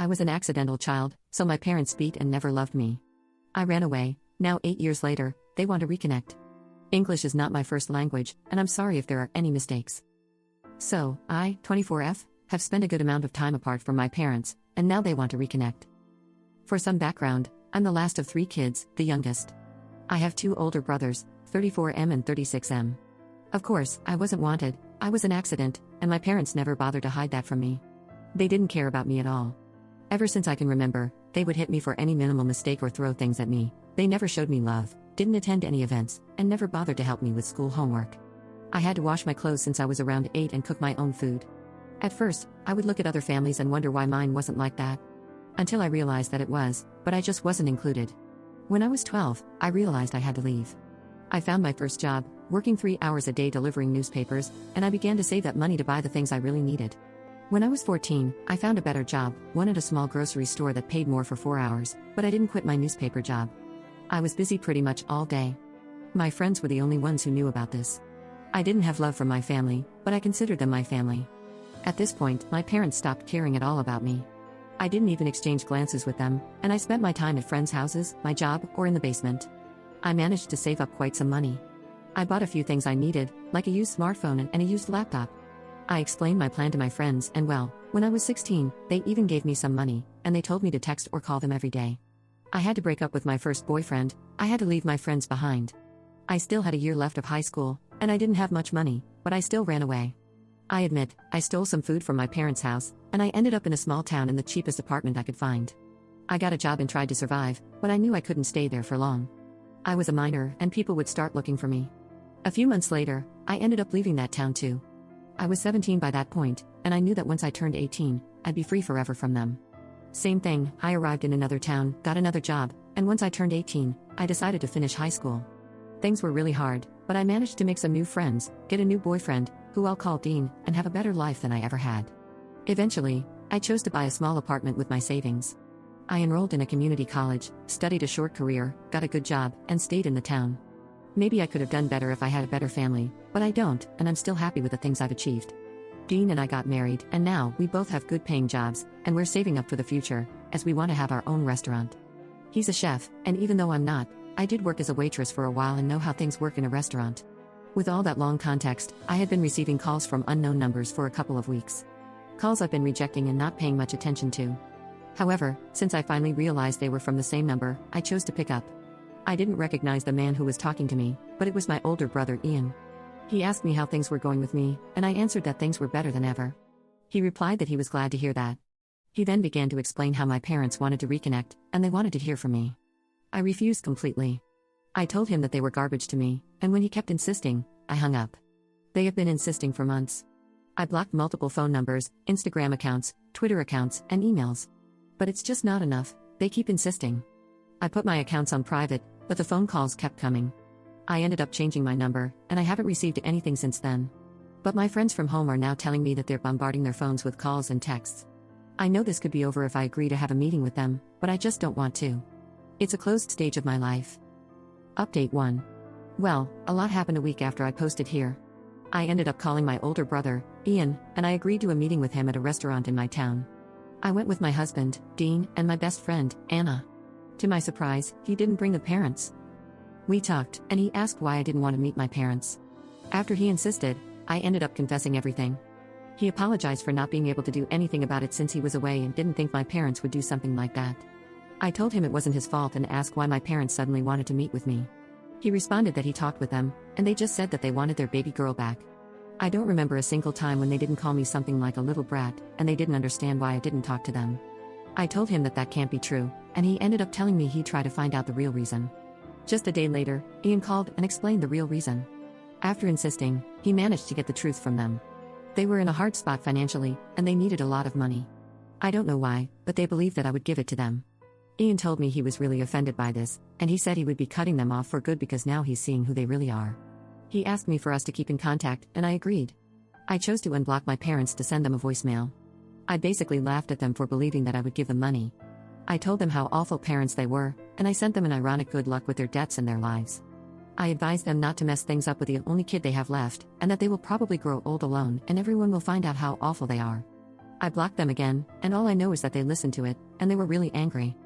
I was an accidental child, so my parents beat and never loved me. I ran away. Now 8 years later, they want to reconnect. English is not my first language, and I'm sorry if there are any mistakes. So, I, 24F, have spent a good amount of time apart from my parents, and now they want to reconnect. For some background, I'm the last of 3 kids, the youngest. I have 2 older brothers, 34M and 36M. Of course, I wasn't wanted, I was an accident, and my parents never bothered to hide that from me. They didn't care about me at all. Ever since I can remember, they would hit me for any minimal mistake or throw things at me. They never showed me love, didn't attend any events, and never bothered to help me with school homework. I had to wash my clothes since I was around 8 and cook my own food. At first, I would look at other families and wonder why mine wasn't like that. Until I realized that it was, but I just wasn't included. When I was 12, I realized I had to leave. I found my first job, working 3 hours a day delivering newspapers, and I began to save that money to buy the things I really needed. When I was 14, I found a better job, one at a small grocery store that paid more for 4 hours, but I didn't quit my newspaper job. I was busy pretty much all day. My friends were the only ones who knew about this. I didn't have love for my family, but I considered them my family. At this point, my parents stopped caring at all about me. I didn't even exchange glances with them, and I spent my time at friends' houses, my job, or in the basement. I managed to save up quite some money. I bought a few things I needed, like a used smartphone and a used laptop. I explained my plan to my friends, and well, when I was 16, they even gave me some money, and they told me to text or call them every day. I had to break up with my first boyfriend, I had to leave my friends behind. I still had a year left of high school, and I didn't have much money, but I still ran away. I admit, I stole some food from my parents' house, and I ended up in a small town in the cheapest apartment I could find. I got a job and tried to survive, but I knew I couldn't stay there for long. I was a minor, and people would start looking for me. A few months later, I ended up leaving that town too. I was 17 by that point, and I knew that once I turned 18, I'd be free forever from them. Same thing, I arrived in another town, got another job, and once I turned 18, I decided to finish high school. Things were really hard, but I managed to make some new friends, get a new boyfriend, who I'll call Dean, and have a better life than I ever had. Eventually, I chose to buy a small apartment with my savings. I enrolled in a community college, studied a short career, got a good job, and stayed in the town. Maybe I could have done better if I had a better family, but I don't, and I'm still happy with the things I've achieved. Dean and I got married, and now we both have good paying jobs, and we're saving up for the future, as we want to have our own restaurant. He's a chef, and even though I'm not, I did work as a waitress for a while and know how things work in a restaurant. With all that long context, I had been receiving calls from unknown numbers for a couple of weeks. Calls I've been rejecting and not paying much attention to. However, since I finally realized they were from the same number, I chose to pick up. I didn't recognize the man who was talking to me, but it was my older brother Ian. He asked me how things were going with me, and I answered that things were better than ever. He replied that he was glad to hear that. He then began to explain how my parents wanted to reconnect, and they wanted to hear from me. I refused completely. I told him that they were garbage to me, and when he kept insisting, I hung up. They have been insisting for months. I blocked multiple phone numbers, Instagram accounts, Twitter accounts, and emails. But it's just not enough, they keep insisting. I put my accounts on private, but the phone calls kept coming. I ended up changing my number, and I haven't received anything since then. But my friends from home are now telling me that they're bombarding their phones with calls and texts. I know this could be over if I agree to have a meeting with them, but I just don't want to. It's a closed stage of my life. Update 1. Well, a lot happened a week after I posted here. I ended up calling my older brother, Ian, and I agreed to a meeting with him at a restaurant in my town. I went with my husband, Dean, and my best friend, Anna. To my surprise, he didn't bring the parents. We talked, and he asked why I didn't want to meet my parents. After he insisted, I ended up confessing everything. He apologized for not being able to do anything about it since he was away and didn't think my parents would do something like that. I told him it wasn't his fault and asked why my parents suddenly wanted to meet with me. He responded that he talked with them, and they just said that they wanted their baby girl back. I don't remember a single time when they didn't call me something like a little brat, and they didn't understand why I didn't talk to them. I told him that that can't be true, and he ended up telling me he'd try to find out the real reason. Just a day later, Ian called and explained the real reason. After insisting, he managed to get the truth from them. They were in a hard spot financially, and they needed a lot of money. I don't know why, but they believed that I would give it to them. Ian told me he was really offended by this, and he said he would be cutting them off for good because now he's seeing who they really are. He asked me for us to keep in contact, and I agreed. I chose to unblock my parents to send them a voicemail. I basically laughed at them for believing that I would give them money. I told them how awful parents they were, and I sent them an ironic good luck with their debts and their lives. I advised them not to mess things up with the only kid they have left, and that they will probably grow old alone and everyone will find out how awful they are. I blocked them again, and all I know is that they listened to it, and they were really angry.